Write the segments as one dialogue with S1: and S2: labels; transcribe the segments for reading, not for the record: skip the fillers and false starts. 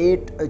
S1: 8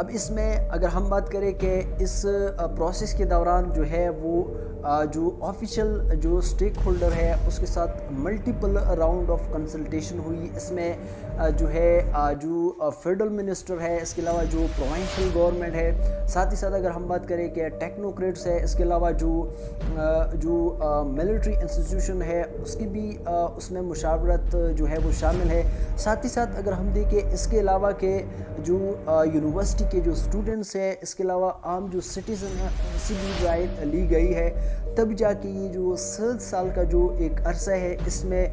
S1: اب اس میں اگر ہم بات کریں کہ اس پروسیس کے دوران جو ہے وہ جو آفیشیل جو سٹیک ہولڈر ہے اس کے ساتھ ملٹیپل راؤنڈ آف کنسلٹیشن ہوئی. اس میں جو ہے جو فیڈرل منسٹر ہے، اس کے علاوہ جو پروونشل گورنمنٹ ہے، ساتھ ہی ساتھ اگر ہم بات کریں کہ ٹیکنوکریٹس ہے، اس کے علاوہ جو ملٹری انسٹیٹیوشن ہے اس کی بھی اس میں مشاورت جو ہے وہ شامل ہے. ساتھ ہی ساتھ اگر ہم دیکھیں اس کے علاوہ کہ جو یونیورسٹی کے جو اسٹوڈنٹس ہیں، اس کے علاوہ عام جو سٹیزن ہیں ان سے بھی رائے لی گئی ہے. تب جا کے یہ جو 7 سال کا جو ایک عرصہ ہے اس میں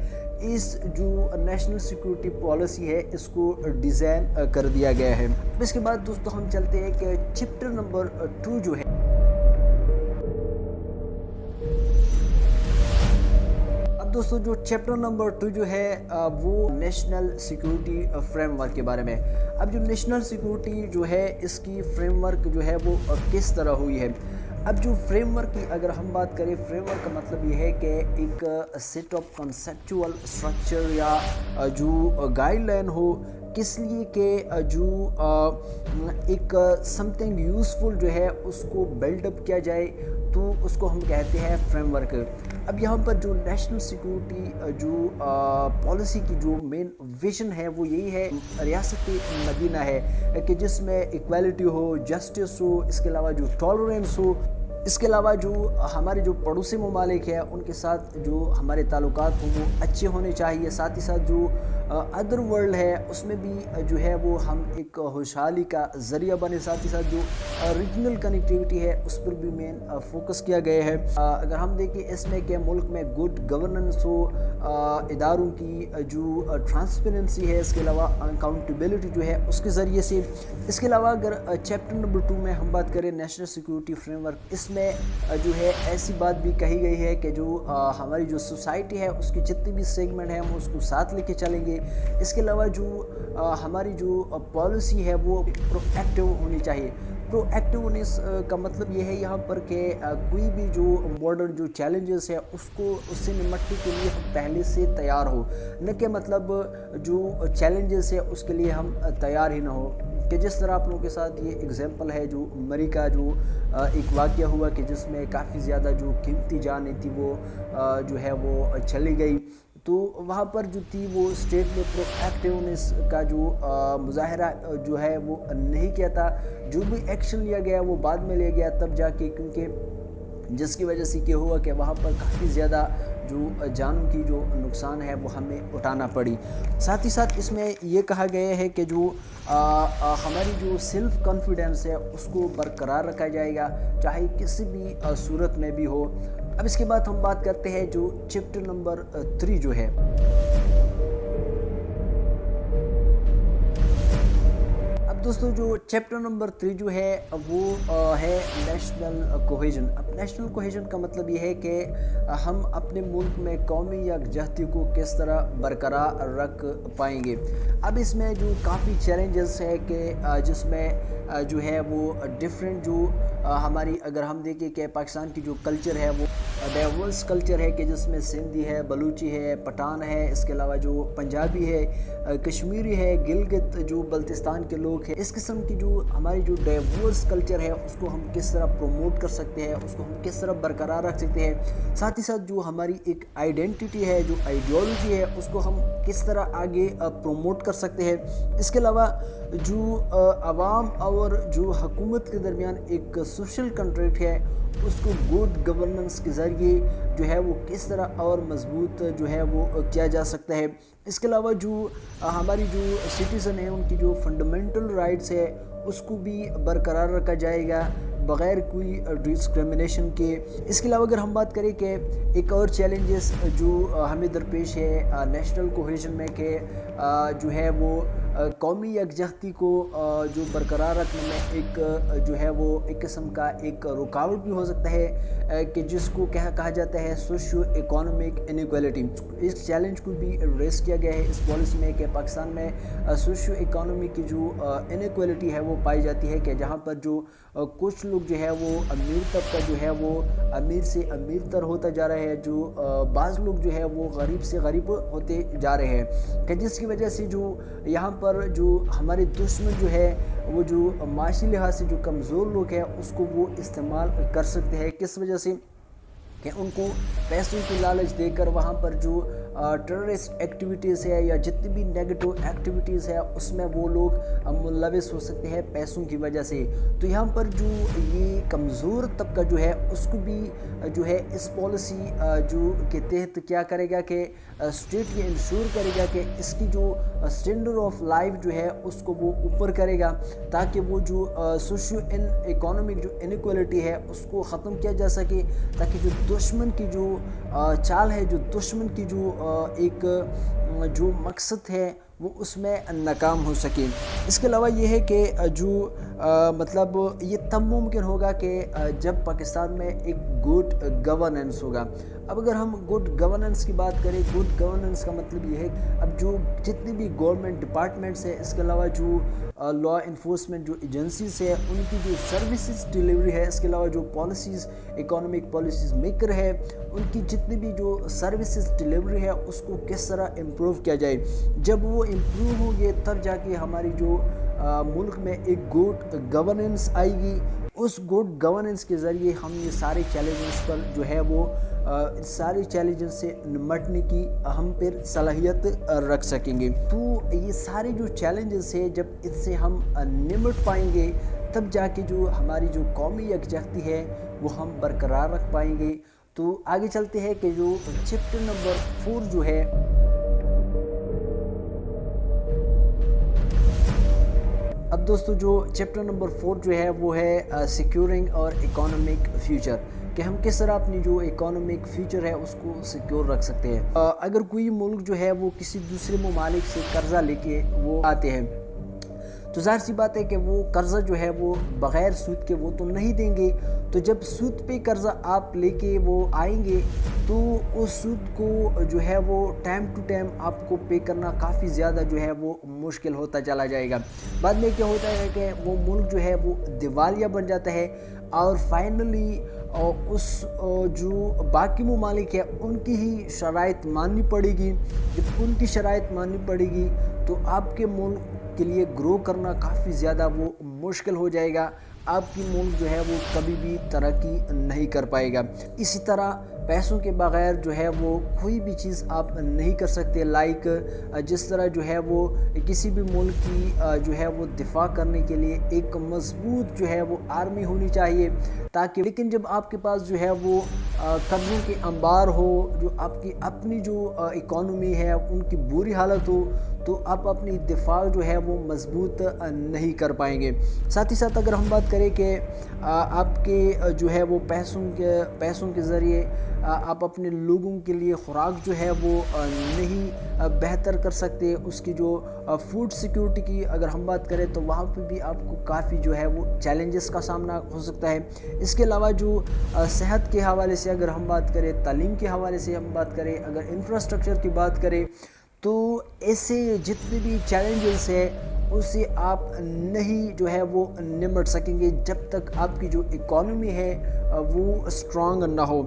S1: اس جو نیشنل سیکورٹی پالیسی ہے اس کو ڈیزائن کر دیا گیا ہے. اس کے بعد دوستو ہم چلتے ہیں کہ چیپٹر نمبر 2 جو ہے. دوستو جو چیپٹر نمبر 2 جو ہے وہ نیشنل سیکورٹی فریم ورک کے بارے میں. اب جو نیشنل سیکورٹی جو ہے اس کی فریم ورک جو ہے وہ کس طرح ہوئی ہے. اب جو فریم ورک کی اگر ہم بات کریں، فریم ورک کا مطلب یہ ہے کہ ایک سیٹ آف کنسیپچول اسٹرکچر یا جو گائیڈ لائن ہو کس لیے کہ جو ایک سم تھنگ یوزفل جو ہے اس کو بلڈ اپ کیا جائے، تو اس کو ہم کہتے ہیں فریم ورک. اب یہاں پر جو نیشنل سیکورٹی جو پالیسی کی جو مین ویژن ہے وہ یہی ہے، ریاست مدینہ ہے کہ جس میں ایکویلٹی ہو، جسٹس ہو، اس کے علاوہ جو ٹالرنس ہو، اس کے علاوہ جو ہمارے جو پڑوسی ممالک ہیں ان کے ساتھ جو ہمارے تعلقات ہوں وہ اچھے ہونے چاہیے. ساتھ ہی ساتھ جو ادر ورلڈ ہے اس میں بھی جو ہے وہ ہم ایک خوشحالی کا ذریعہ بنے. ساتھ ہی ساتھ جو ریجنل کنیکٹیوٹی ہے اس پر بھی مین فوکس کیا گیا ہے. اگر ہم دیکھیں اس میں کہ ملک میں گڈ گورننس ہو، اداروں کی جو ٹرانسپیرنسی ہے، اس کے علاوہ اکاؤنٹیبلٹی جو ہے اس کے ذریعے سے. اس کے علاوہ اگر چیپٹر نمبر 2 میں ہم بات کریں نیشنل سیکورٹی فریم ورک، اس میں جو ہے ایسی بات بھی کہی گئی ہے کہ جو ہماری جو سوسائٹی ہے اس کی جتنی بھی سیگمنٹ ہے ہم اس کو ساتھ لے کے چلیں گے. اس کے علاوہ جو ہماری جو پالیسی ہے وہ پرو ایکٹیو ہونی چاہیے. پرو ایکٹیونیس کا مطلب یہ ہے یہاں پر کہ کوئی بھی جو ماڈرن جو چیلنجز ہے اس سے نمٹنے کے لیے ہم پہلے سے تیار ہو، نہ کہ مطلب جو چیلنجز ہے اس کے لیے ہم تیار ہی نہ ہو. کہ جس طرح آپ لوگوں کے ساتھ یہ اگزامپل ہے جو امریکہ کا جو ایک واقعہ ہوا کہ جس میں کافی زیادہ جو قیمتی جانیں تھی وہ جو ہے وہ چلی گئی. تو وہاں پر جو تھی وہ اسٹیٹ میں پرو ایکٹیونیس کا جو مظاہرہ جو ہے وہ نہیں کیا تھا. جو بھی ایکشن لیا گیا وہ بعد میں لیا گیا تب جا کے، کیونکہ جس کی وجہ سے کیا ہوا کہ وہاں پر کافی زیادہ جو جانوں کی جو نقصان ہے وہ ہمیں اٹھانا پڑی. ساتھ ہی ساتھ اس میں یہ کہا گیا ہے کہ جو ہماری جو سیلف کانفیڈنس ہے اس کو برقرار رکھا جائے گا چاہے کسی بھی صورت میں بھی ہو. اب اس کے بعد ہم بات کرتے ہیں جو چیپٹر نمبر 3 جو ہے. دوستو جو چیپٹر نمبر 3 جو ہے وہ ہے نیشنل کوہیژن. اب نیشنل کوہیژن کا مطلب یہ ہے کہ ہم اپنے ملک میں قومی یکجہتی کو کس طرح برقرار رکھ پائیں گے. اب اس میں جو کافی چیلنجز ہے کہ جس میں جو ہے وہ ڈیفرنٹ جو ہماری اگر ہم دیکھیں کہ پاکستان کی جو کلچر ہے وہ ڈائیورس کلچر ہے کہ جس میں سندھی ہے، بلوچی ہے، پٹھان ہے، اس کے علاوہ جو پنجابی ہے، کشمیری ہے، گلگت جو بلتستان کے لوگ ہیں. اس قسم کی جو ہماری جو ڈائیورس کلچر ہے اس کو ہم کس طرح پروموٹ کر سکتے ہیں، اس کو ہم کس طرح برقرار رکھ سکتے ہیں. ساتھ ہی ساتھ جو ہماری ایک آئیڈینٹی ہے، جو آئیڈیالوجی ہے، اس کو ہم کس طرح آگے پروموٹ کر سکتے ہیں. اس کے علاوہ جو عوام اور جو حکومت کے درمیان ایک سوشل کنٹریکٹ ہے اس کو گڈ گورننس کے ذریعے جو ہے وہ کس طرح اور مضبوط جو ہے وہ کیا جا سکتا ہے. اس کے علاوہ جو ہماری جو سٹیزن ہیں ان کی جو فنڈامنٹل رائٹس ہے اس کو بھی برقرار رکھا جائے گا بغیر کوئی ڈسکریمنیشن کے. اس کے علاوہ اگر ہم بات کریں کہ ایک اور چیلنجز جو ہمیں درپیش ہے نیشنل کوہیژن میں کہ جو ہے وہ قومی یکجہتی کو جو برقرار رکھنے میں ایک جو ہے وہ ایک قسم کا ایک رکاوٹ بھی ہو سکتا ہے کہ جس کو کہا جاتا ہے سوشیو اکانومک انیکویلٹی. اس چیلنج کو بھی ریس کیا گیا ہے اس پالیسی میں کہ پاکستان میں سوشیو اکانومی کی جو انیکویلٹی ہے وہ پائی جاتی ہے کہ جہاں پر جو کچھ لوگ جو ہے وہ امیر طبقہ جو ہے وہ امیر سے امیر تر ہوتا جا رہا ہے، جو بعض لوگ جو ہے وہ غریب سے غریب ہوتے جا رہے ہیں، کہ جس کی وجہ سے جو یہاں پر جو ہمارے دشمن جو ہے وہ جو معاشی لحاظ سے جو کمزور لوگ ہیں اس کو وہ استعمال کر سکتے ہیں، کس وجہ سے کہ ان کو پیسوں کی لالچ دے کر وہاں پر جو ٹیررسٹ ایکٹیویٹیز ہے یا جتنی بھی نیگیٹو ایکٹیویٹیز ہے اس میں وہ لوگ ملوث ہو سکتے ہیں پیسوں کی وجہ سے۔ تو یہاں پر جو یہ کمزور طبقہ جو ہے اس کو بھی جو ہے اس پالیسی جو کے تحت کیا کرے گا کہ اسٹیٹ یہ انشور کرے گا کہ اس کی جو اسٹینڈرڈ آف لائف جو ہے اس کو وہ اوپر کرے گا، تاکہ وہ جو سوشو اکنامک جو انیکوالٹی ہے اس کو ختم کیا جا سکے، تاکہ جو دشمن کی جو چال ہے، جو دشمن کی جو ایک جو مقصد ہے وہ اس میں ناکام ہو سکے۔ اس کے علاوہ یہ ہے کہ جو مطلب یہ تب ممکن ہوگا کہ جب پاکستان میں ایک گڈ گورننس ہوگا۔ اب اگر ہم گڈ گورننس کی بات کریں، گڈ گورننس کا مطلب یہ ہے اب جو جتنی بھی گورنمنٹ ڈپارٹمنٹس ہیں، اس کے علاوہ جو لا انفورسمنٹ جو ایجنسیز ہے ان کی جو سروسز ڈیلیوری ہے، اس کے علاوہ جو پالیسیز اکانومک پالیسیز میکر ہے ان کی جتنی بھی جو سروسز ڈیلیوری ہے اس کو کس طرح امپروو کیا جائے۔ جب وہ امپروو ہوں گے تب جا کے ہماری جو ملک میں ایک گڈ گورننس آئے گی۔ اس گڈ گورننس کے ذریعے ہم یہ سارے چیلنجز پر جو ہے وہ سارے چیلنجز سے نمٹنے کی ہم پھر صلاحیت رکھ سکیں گے۔ تو یہ سارے جو چیلنجز ہیں جب اس سے ہم نمٹ پائیں گے تب جا کے جو ہماری جو قومی یکجہتی ہے وہ ہم برقرار رکھ پائیں گے۔ تو آگے چلتے ہیں کہ جو چیپٹر نمبر 4 جو ہے اب دوستو جو چیپٹر نمبر 4 جو ہے وہ ہے سیکیورنگ اور اکانومک فیوچر، کہ ہم کس طرح اپنی جو اکانومک فیوچر ہے اس کو سیکیور رکھ سکتے ہیں۔ اگر کوئی ملک جو ہے وہ کسی دوسرے ممالک سے قرضہ لے کے وہ آتے ہیں تو ظاہر سی بات ہے کہ وہ قرضہ جو ہے وہ بغیر سود کے وہ تو نہیں دیں گے، تو جب سود پہ قرضہ آپ لے کے وہ آئیں گے تو اس سود کو جو ہے وہ ٹائم ٹو ٹائم آپ کو پے کرنا کافی زیادہ جو ہے وہ مشکل ہوتا چلا جائے گا۔ بعد میں کیا ہوتا ہے کہ وہ ملک جو ہے وہ دیوالیہ بن جاتا ہے اور فائنلی اس جو باقی ممالک ہے ان کی ہی شرائط ماننی پڑے گی۔ جب ان کی شرائط ماننی پڑے گی تو آپ کے ملک کے لیے گرو کرنا کافی زیادہ وہ مشکل ہو جائے گا، آپ کی ملک جو ہے وہ کبھی بھی ترقی نہیں کر پائے گا۔ اسی طرح پیسوں کے بغیر جو ہے وہ کوئی بھی چیز آپ نہیں کر سکتے، لائک جس طرح جو ہے وہ کسی بھی ملک کی جو ہے وہ دفاع کرنے کے لیے ایک مضبوط جو ہے وہ آرمی ہونی چاہیے، تاکہ لیکن جب آپ کے پاس جو ہے وہ قرضوں کے انبار ہو، جو آپ کی اپنی جو اکانومی ہے ان کی بری حالت ہو، تو آپ اپنی دفاع جو ہے وہ مضبوط نہیں کر پائیں گے۔ ساتھ ہی ساتھ اگر ہم بات کریں کہ آپ کے جو ہے وہ پیسوں کے ذریعے آپ اپنے لوگوں کے لیے خوراک جو ہے وہ نہیں بہتر کر سکتے، اس کی جو فوڈ سیکیورٹی کی اگر ہم بات کریں تو وہاں پہ بھی آپ کو کافی جو ہے وہ چیلنجز کا سامنا ہو سکتا ہے۔ اس کے علاوہ جو صحت کے حوالے سے اگر ہم بات کریں، تعلیم کے حوالے سے ہم بات کریں، اگر انفراسٹرکچر کی بات کریں، تو ایسے جتنے بھی چیلنجز ہیں اسے آپ نہیں جو ہے وہ نمٹ سکیں گے جب تک آپ کی جو اکانومی ہے وہ اسٹرانگ نہ ہو۔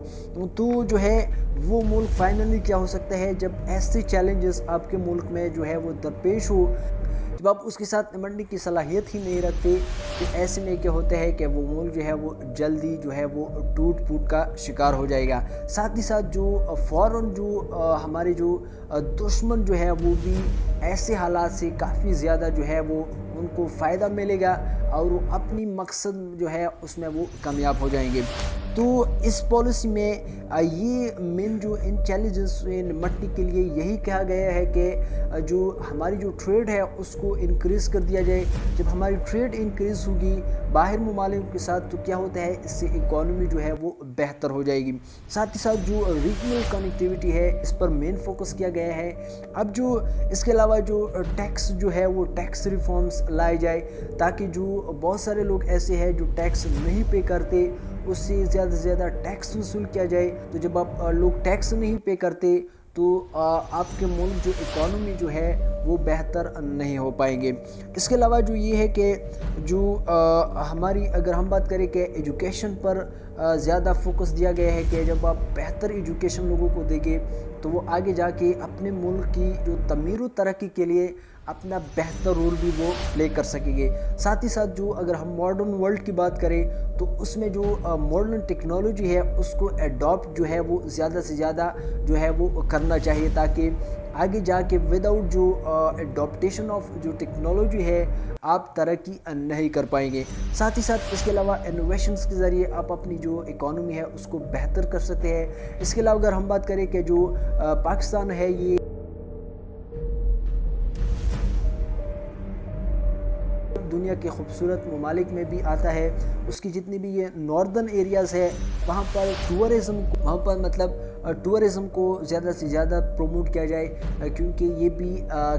S1: تو جو ہے وہ ملک فائنلی کیا ہو سکتا ہے جب ایسے چیلنجز آپ کے ملک میں جو ہے وہ درپیش ہو، جب آپ اس کے ساتھ نمٹنے کی صلاحیت ہی نہیں رکھتے، تو ایسے میں کیا ہوتا ہے کہ وہ ملک جو ہے وہ جلدی جو ہے وہ ٹوٹ پھوٹ کا شکار ہو جائے گا۔ ساتھ ہی ساتھ جو فوراً جو ہمارے جو دشمن جو ہے وہ بھی ایسے حالات سے کافی زیادہ جو ہے وہ ان کو فائدہ ملے گا اور وہ اپنی مقصد جو ہے اس میں وہ کامیاب ہو جائیں گے۔ تو اس پالیسی میں یہ مین جو ان چیلنجز سے نمٹنے کے لیے یہی کہا گیا ہے کہ جو ہماری جو ٹریڈ ہے اس کو انکریز کر دیا جائے۔ جب ہماری ٹریڈ انکریز ہوگی باہر ممالک کے ساتھ تو کیا ہوتا ہے، اس سے اکانومی جو ہے وہ بہتر ہو جائے گی۔ ساتھ ہی ساتھ جو ریجنل کنیکٹیویٹی ہے اس پر مین فوکس کیا گیا ہے۔ اب جو اس کے علاوہ جو ٹیکس جو ہے وہ ٹیکس ریفارمز لائے جائے، تاکہ جو بہت سارے لوگ ایسے ہیں جو ٹیکس نہیں پے کرتے اس سے زیادہ سے زیادہ ٹیکس وصول کیا جائے۔ تو جب آپ لوگ ٹیکس نہیں پے کرتے تو آپ کے ملک جو اکانومی جو ہے وہ بہتر نہیں ہو پائیں گے۔ اس کے علاوہ جو یہ ہے کہ جو ہماری اگر ہم بات کریں کہ ایجوکیشن پر زیادہ فوکس دیا گیا ہے کہ جب آپ بہتر ایجوکیشن لوگوں کو دیں گے تو وہ آگے جا کے اپنے ملک کی جو تعمیر و ترقی کے لیے اپنا بہتر رول بھی وہ پلے کر سکیں گے۔ ساتھ ہی ساتھ جو اگر ہم ماڈرن ورلڈ کی بات کریں تو اس میں جو ماڈرن ٹیکنالوجی ہے اس کو ایڈاپٹ جو ہے وہ زیادہ سے زیادہ جو ہے وہ کرنا چاہیے، تاکہ آگے جا کے وداؤٹ جو ایڈاپٹیشن آف جو ٹیکنالوجی ہے آپ ترقی نہیں کر پائیں گے۔ ساتھ ہی ساتھ اس کے علاوہ انوویشنز کے ذریعے آپ اپنی جو اکانومی ہے اس کو بہتر کر سکتے ہیں۔ اس کے علاوہ اگر ہم بات کریں کہ جو پاکستان ہے یہ دنیا کے خوبصورت ممالک میں بھی آتا ہے، اس کی جتنی بھی یہ ناردرن ایریاز ہے وہاں پر ٹورزم کو زیادہ سے زیادہ پروموٹ کیا جائے، کیونکہ یہ بھی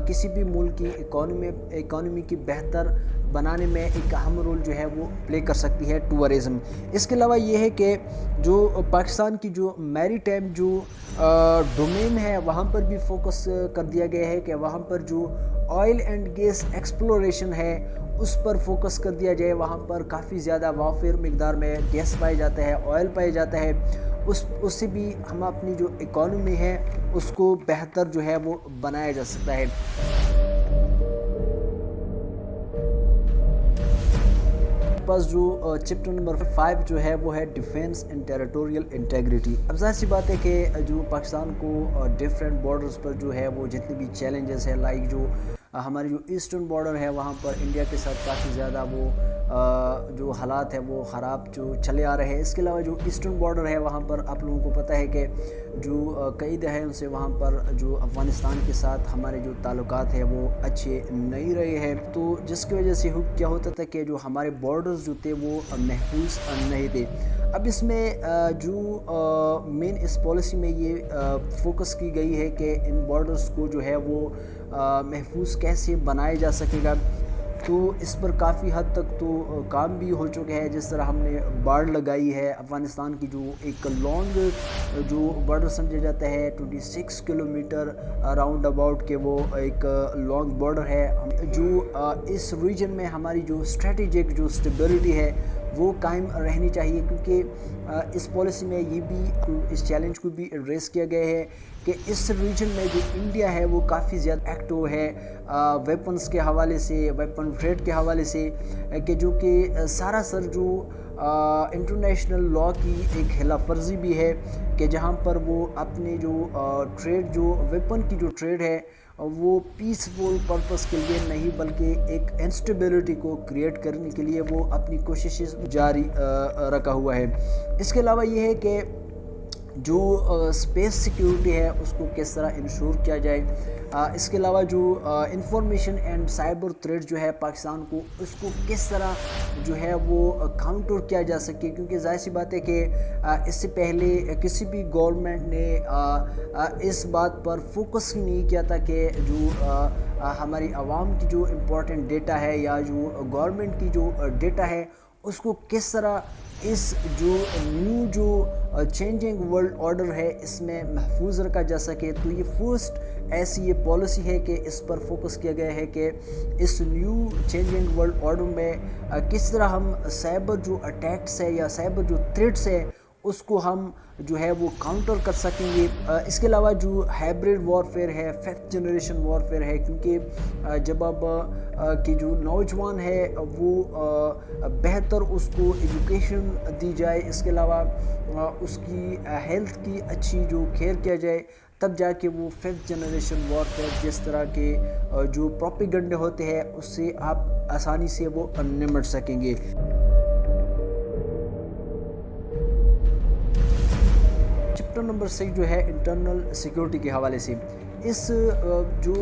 S1: کسی بھی ملک کی اکانومی کی بہتر بنانے میں ایک اہم رول جو ہے وہ پلے کر سکتی ہے ٹورزم۔ اس کے علاوہ یہ ہے کہ جو پاکستان کی جو میری ٹائم جو ڈومین ہے وہاں پر بھی فوکس کر دیا گیا ہے کہ وہاں پر جو آئل اینڈ گیس ایکسپلوریشن ہے اس پر فوکس کر دیا جائے۔ وہاں پر کافی زیادہ وافر مقدار میں گیس پایا جاتا ہے، آئل پایا جاتا ہے، اس سے بھی ہم اپنی جو اکانومی ہے اس کو بہتر جو ہے وہ بنایا جا سکتا ہے۔ پاس جو چیپٹر نمبر 5 جو ہے وہ ہے ڈیفینس اینڈ ٹیریٹوریل انٹیگریٹی۔ اب ظاہر سی بات ہے کہ جو پاکستان کو ڈیفرنٹ بارڈرز پر جو ہے وہ جتنے بھی چیلنجز ہے، لائک جو ہماری جو ایسٹرن بارڈر ہے وہاں پر انڈیا کے ساتھ کافی زیادہ وہ جو حالات ہیں وہ خراب جو چلے آ رہے ہیں۔ اس کے علاوہ جو ایسٹرن بارڈر ہے وہاں پر آپ لوگوں کو پتہ ہے کہ جو کئی دہائیوں سے وہاں پر جو افغانستان کے ساتھ ہمارے جو تعلقات ہیں وہ اچھے نہیں رہے ہیں، تو جس کی وجہ سے کیا ہوتا تھا کہ جو ہمارے بارڈرز جو تھے وہ محفوظ نہیں تھے۔ اب اس میں جو مین اس پالیسی میں یہ فوکس کی گئی ہے کہ ان بارڈرز کو جو ہے وہ محفوظ کیسے بنایا جا سکے گا، تو اس پر کافی حد تک تو کام بھی ہو چکے ہیں۔ جس طرح ہم نے باڑ لگائی ہے افغانستان کی جو ایک لانگ جو بارڈر سمجھا جاتا ہے 26 کلومیٹر راؤنڈ اباؤٹ کے، وہ ایک لانگ بارڈر ہے جو اس ریجن میں ہماری جو اسٹریٹجک جو اسٹیبلٹی ہے وہ قائم رہنی چاہیے، کیونکہ اس پالیسی میں یہ بھی اس چیلنج کو بھی ایڈریس کیا گیا ہے کہ اس ریجن میں جو انڈیا ہے وہ کافی زیادہ ایکٹیو ہے ویپنز کے حوالے سے، ویپن ٹریڈ کے حوالے سے، کہ جو کہ سراسر جو انٹرنیشنل لاء کی ایک خلاف ورزی بھی ہے، کہ جہاں پر وہ اپنے جو ٹریڈ جو ویپن کی جو ٹریڈ ہے وہ پیسفل پرپس کے لیے نہیں بلکہ ایک انسٹیبلٹی کو کریٹ کرنے کے لیے وہ اپنی کوششیں جاری رکھا ہوا ہے۔ اس کے علاوہ یہ ہے کہ جو اسپیس سیکیورٹی ہے اس کو کس طرح انشور کیا جائے۔ اس کے علاوہ جو انفارمیشن اینڈ سائبر تھریٹ جو ہے پاکستان کو، اس کو کس طرح جو ہے وہ کاؤنٹر کیا جا سکے، کیونکہ ظاہر سی بات ہے کہ اس سے پہلے کسی بھی گورنمنٹ نے اس بات پر فوکس ہی نہیں کیا تھا کہ جو ہماری عوام کی جو امپورٹنٹ ڈیٹا ہے یا جو گورنمنٹ کی جو ڈیٹا ہے اس کو کس طرح اس جو نیو جو چینجنگ ورلڈ آرڈر ہے اس میں محفوظ رکھا جا سکے۔ تو یہ فرسٹ ایسی یہ پالیسی ہے کہ اس پر فوکس کیا گیا ہے کہ اس نیو چینجنگ ورلڈ آرڈر میں کس طرح ہم سائبر جو اٹیکس ہے یا سائبر جو تھریٹس ہے اس کو ہم جو ہے وہ کاؤنٹر کر سکیں گے۔ اس کے علاوہ جو ہائبرڈ وارفیئر ہے، ففتھ جنریشن وارفیئر ہے، کیونکہ جب اب کی جو نوجوان ہے وہ بہتر اس کو ایجوکیشن دی جائے، اس کے علاوہ اس کی ہیلتھ کی اچھی جو کیئر کیا جائے، تب جا کے وہ ففتھ جنریشن وارفیئر جس طرح کے جو پروپیگنڈے ہوتے ہیں اس سے آپ آسانی سے وہ نمٹ سکیں گے۔ چیپٹر نمبر 6 جو ہے انٹرنل سیکیورٹی کے حوالے سے، اس جو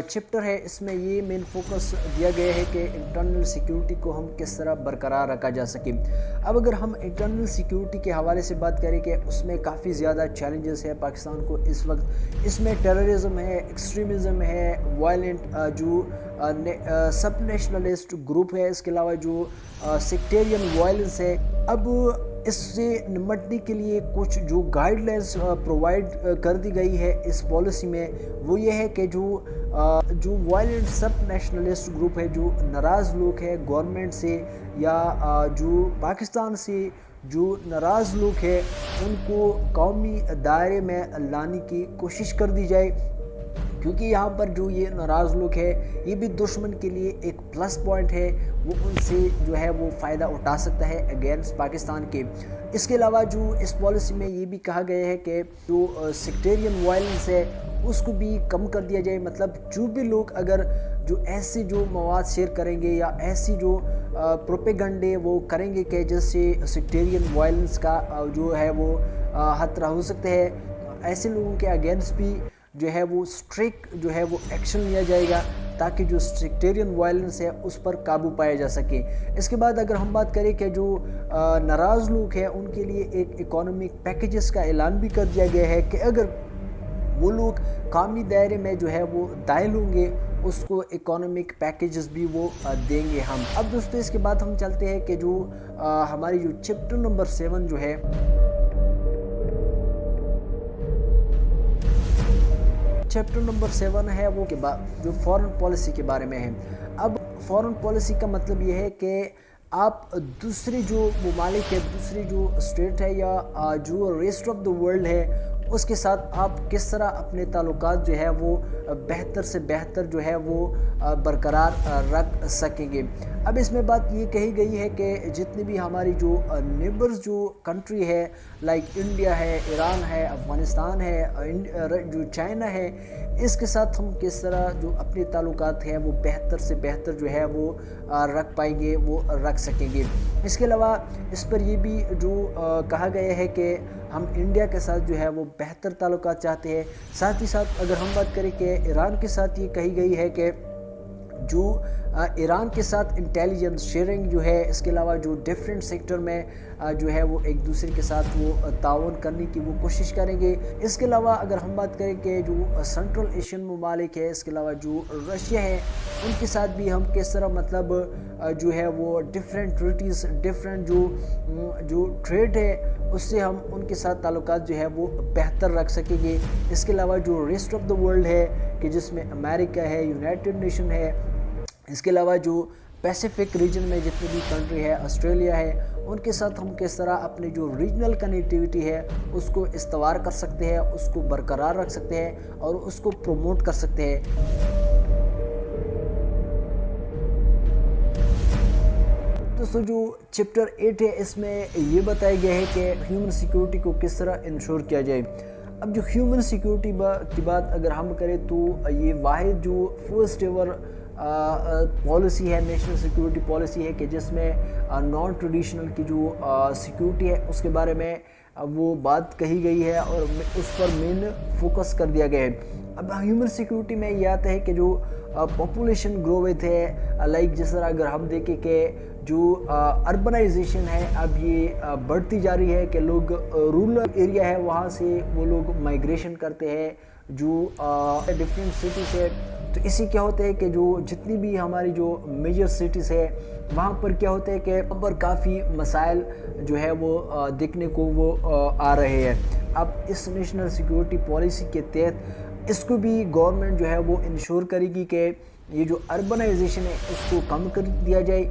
S1: چیپٹر ہے اس میں یہ مین فوکس دیا گیا ہے کہ انٹرنل سیکیورٹی کو ہم کس طرح برقرار رکھا جا سکے۔ اب اگر ہم انٹرنل سیکیورٹی کے حوالے سے بات کریں کہ اس میں کافی زیادہ چیلنجز ہے پاکستان کو اس وقت، اس میں ٹیررزم ہے، ایکسٹریمزم ہے، وائلنٹ جو سب نیشنلسٹ گروپ ہے، اس کے علاوہ جو سیکٹیرین وائلنس ہے۔ اب اس سے نمٹنے کے لیے کچھ جو گائیڈ لائنس پرووائڈ کر دی گئی ہے اس پالیسی میں، وہ یہ ہے کہ جو وائلنٹ سب نیشنلسٹ گروپ ہے، جو ناراض لوگ ہیں گورنمنٹ سے یا جو پاکستان سے جو ناراض لوگ ہیں، ان کو قومی دائرے میں لانے کی کوشش کر دی جائے، کیونکہ یہاں پر جو یہ ناراض لوگ ہیں یہ بھی دشمن کے لیے ایک پلس پوائنٹ ہے، وہ ان سے جو ہے وہ فائدہ اٹھا سکتا ہے اگینسٹ پاکستان کے۔ اس کے علاوہ جو اس پالیسی میں یہ بھی کہا گیا ہے کہ جو سیکٹیرین وائلنس ہے اس کو بھی کم کر دیا جائے، مطلب جو بھی لوگ اگر جو ایسی جو مواد شیئر کریں گے یا ایسی جو پروپیگنڈے وہ کریں گے کہ جس سے سیکٹیرین وائلنس کا جو ہے وہ خطرہ ہو سکتا ہے، ایسے لوگوں کے اگینسٹ بھی جو ہے وہ اسٹرک جو ہے وہ ایکشن لیا جائے گا تاکہ جو سیکٹیرین وائلنس ہے اس پر قابو پایا جا سکے۔ اس کے بعد اگر ہم بات کریں کہ جو ناراض لوگ ہیں ان کے لیے ایک اکانومک پیکیجز کا اعلان بھی کر دیا گیا ہے کہ اگر وہ لوگ قومی دائرے میں جو ہے وہ داخل ہوں گے اس کو اکانومک پیکیجز بھی وہ دیں گے ہم۔ اب دوستو اس کے بعد ہم چلتے ہیں کہ جو ہماری جو چیپٹر نمبر 7 جو ہے، چیپٹر نمبر 7 ہے وہ کے بعد جو فورن پالیسی کے بارے میں ہے۔ اب فورن پالیسی کا مطلب یہ ہے کہ آپ دوسری جو ممالک ہے، دوسری جو اسٹیٹ ہے یا جو ریسٹ آف دا ورلڈ ہے اس کے ساتھ آپ کس طرح اپنے تعلقات جو ہے وہ بہتر سے بہتر جو ہے وہ برقرار رکھ سکیں گے۔ اب اس میں بات یہ کہی گئی ہے کہ جتنی بھی ہماری جو نیبرز جو کنٹری ہے لائک انڈیا ہے، ایران ہے، افغانستان ہے، جو چائنا ہے، اس کے ساتھ ہم کس طرح جو اپنے تعلقات ہیں وہ بہتر سے بہتر جو ہے وہ رکھ پائیں گے، وہ رکھ سکیں گے۔ اس کے علاوہ اس پر یہ بھی جو کہا گیا ہے کہ ہم انڈیا کے ساتھ جو ہے وہ بہتر تعلقات چاہتے ہیں۔ ساتھ ہی ساتھ اگر ہم بات کریں کہ ایران کے ساتھ یہ کہی گئی ہے کہ جو ایران کے ساتھ انٹیلیجنس شیئرنگ جو ہے، اس کے علاوہ جو ڈیفرنٹ سیکٹر میں جو ہے وہ ایک دوسرے کے ساتھ وہ تعاون کرنے کی وہ کوشش کریں گے۔ اس کے علاوہ اگر ہم بات کریں کہ جو سنٹرل ایشین ممالک ہے، اس کے علاوہ جو رشیا ہے، ان کے ساتھ بھی ہم کس طرح مطلب جو ہے وہ ڈیفرنٹ ٹریٹیز، ڈیفرنٹ جو ٹریڈ ہے اس سے ہم ان کے ساتھ تعلقات جو ہے وہ بہتر رکھ سکیں گے۔ اس کے علاوہ جو ریسٹ آف دا ورلڈ ہے کہ جس میں امریکہ ہے، یونائٹڈ نیشن ہے، اس کے علاوہ جو پیسیفک ریجن میں جتنی بھی کنٹری ہے، آسٹریلیا ہے، ان کے ساتھ ہم کس طرح اپنی جو ریجنل کنیکٹیویٹی ہے اس کو استوار کر سکتے ہیں، اس کو برقرار رکھ سکتے ہیں اور اس کو پروموٹ کر سکتے ہیں۔ دوستو جو چیپٹر 8 ہے اس میں یہ بتایا گیا ہے کہ ہیومن سیکیورٹی کو کس طرح انشور کیا جائے۔ اب جو ہیومن سیکیورٹی کی بات اگر ہم کریں تو یہ واحد جو فرسٹ ایور پالیسی ہے، نیشنل سیکیورٹی پالیسی ہے کہ جس میں نان ٹریڈیشنل کی جو سیکیورٹی ہے اس کے بارے میں وہ بات کہی گئی ہے اور اس پر مین فوکس کر دیا گیا ہے۔ اب ہیومن سیکیورٹی میں یہ آتا ہے کہ جو پاپولیشن گروتھ ہے، لائک جس طرح اگر ہم دیکھیں کہ جو اربنائزیشن ہے اب یہ بڑھتی جا رہی ہے کہ لوگ رورل ایریا ہے وہاں سے وہ لوگ مائیگریشن کرتے ہیں جو ڈفرینٹ سٹیز ہے، تو اسی کیا ہوتا ہے کہ جو جتنی بھی ہماری جو میجر سٹیز ہے وہاں پر کیا ہوتا ہے کہ وہاں پر کافی مسائل جو ہے وہ دیکھنے کو وہ آ رہے ہیں۔ اب اس نیشنل سیکیورٹی پالیسی کے تحت اس کو بھی گورنمنٹ جو ہے وہ انشور کرے گی کہ یہ جو اربنائزیشن ہے اس کو کم کر دیا جائے۔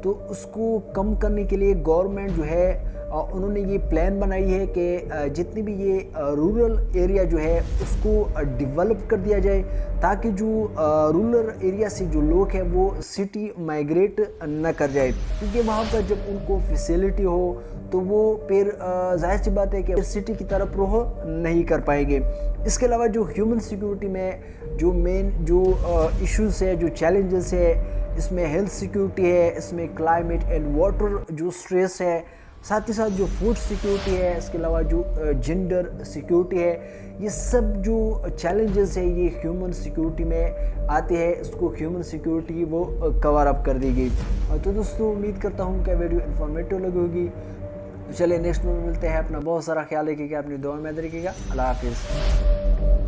S1: تو اس کو کم کرنے کے لیے گورنمنٹ جو ہے انہوں نے یہ پلان بنائی ہے کہ جتنی بھی یہ رورل ایریا جو ہے اس کو ڈیولپ کر دیا جائے تاکہ جو رورل ایریا سے جو لوگ ہیں وہ سٹی مائیگریٹ نہ کر جائے، کیونکہ وہاں پر جب ان کو فیسیلٹی ہو تو وہ پھر ظاہر سی بات ہے کہ سٹی کی طرف رخ نہیں کر پائیں گے۔ اس کے علاوہ جو ہیومن سیکیورٹی میں جو مین جو ایشوز ہے، جو چیلنجز ہے، اس میں ہیلتھ سیکیورٹی ہے، اس میں کلائمیٹ اینڈ واٹر جو سٹریس ہے، ساتھ ہی ساتھ جو فوڈ سیکیورٹی ہے، اس کے علاوہ جو جینڈر سیکیورٹی ہے، یہ سب جو چیلنجز ہے یہ ہیومن سیکیورٹی میں آتے ہیں، اس کو ہیومن سیکیورٹی وہ کور اپ کر دی گئی۔ تو دوستو امید کرتا ہوں کہ ویڈیو انفارمیٹیو لگی ہوگی۔ چلے نیکسٹ میں ملتے ہیں، اپنا بہت سارا خیال رکھیے گا، اپنی دعا میں یاد رکھیے گا۔ اللہ حافظ۔